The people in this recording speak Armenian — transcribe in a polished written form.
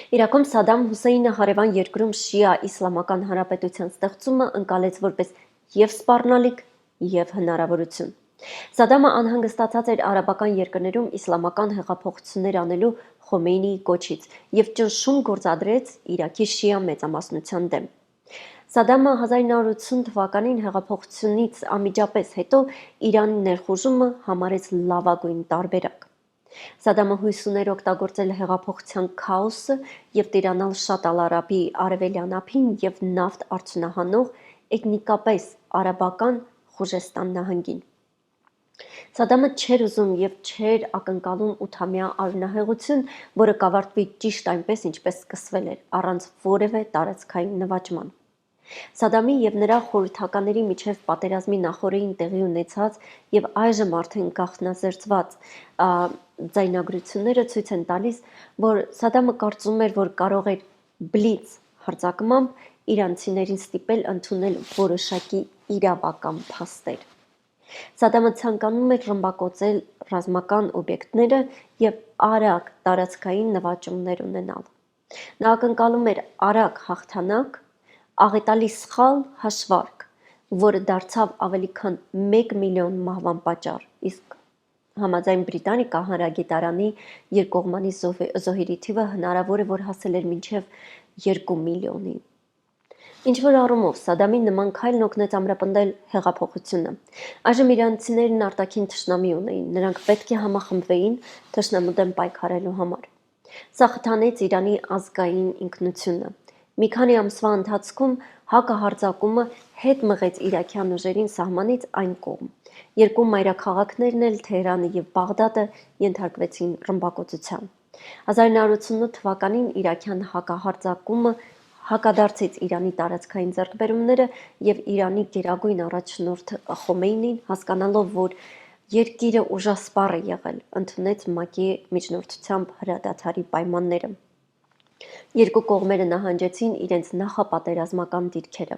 Իրաքում Սադամ Հուսեյնը հարևան երկրում շիա իսլամական հանրապետության ստեղծումը ընկալեց որպես և սպառնալիք, և հնարավորություն։ Սադամը անհանգստացած էր արաբական երկրներում իսլամական հեղափոխություններ անելու Խոմեյնիի կոչից և ճնշում գործադրեց Իրաքի շիա մեծամասնության դեմ։ Սադամը 1980 թվականին հեղափոխությունից անմիջապես հետո Իրանի ներխուժումը համարեց լավագույն տարբերակ։ Սադամը հույս ուներ օգտագործել հեղափոխության քաոսը և տիրանալ Շատ ալ-Արաբի արևելյան ափին և նավթ արդյունահանող էթնիկապես արաբական Խուժեստան նահանգին։ Սադամը չէր ուզում և չէր ակնկալում 8-ամյա արյունահեղություն, որը կավարտվի ճիշտ այնպես, ինչպես սկսվել էր, առանց որևէ տարածքային նվաճման։ Սադամի և նրա խորհրդականների միջև պատերազմի նախօրեին տեղի ունեցած և այժմ արդեն գաղտնազերծված ձայնագրությունները ցույց են տալիս, որ Սադամը կարծում էր, որ կարող էր բլից հարձակմամբ իրանցիներին ստիպել ընդունել որոշակի իրավական փաստեր։ Սադամը ցանկանում էր ռմբակոծել ռազմական օբյեկտները և արագ տարածքային նվաճումներ ունենալ։ Նա ակնկալում էր արագ հաղթանակ, աղետալի սխալ հաշվարկ, որը դարձավ ավելի քան 1 միլիոն մահվան պատճառ, իսկ համաձայն Բրիտանիկա հանրագիտարանի երկկողմանի զոհերի թիվը հնարավոր է, որ հասել էր մինչև 2 միլիոնի։ Ինչ-որ առումով Սադամին նման քայլն օգնեց ամրապնդել հեղափոխությունը։ Այժմ իրանցիներն արտաքին թշնամի ունեին, նրանք պետք է համախմբվեին թշնամու դեմ պայքարելու համար։ Սա խթանեց Իրանի ազգային ինքնությունը։ Մի քանի ամսվա ընթացքում հակահարձակումը հետ մղեց իրաքյան ուժերին սահմանից այն կողմ։ Երկու մայրաքաղաքներն էլ՝ Թեհրանը և Բաղդադը, ենթարկվեցին ռմբակոծության։ 1988 թվականին իրաքյան հակահարձակումը հակադարձեց Իրանի տարածքային ձեռքբերումները, և Իրանի գերագույն առաջնորդ Խոմեյնին, հասկանալով, որ երկիրը ուժասպառ է եղել, ընդունեց ՄԱԿ-ի միջնորդությամբ հրադադարի պայմանները։ Երկու կողմերը նահանջեցին իրենց նախապատերազմական դիրքերը։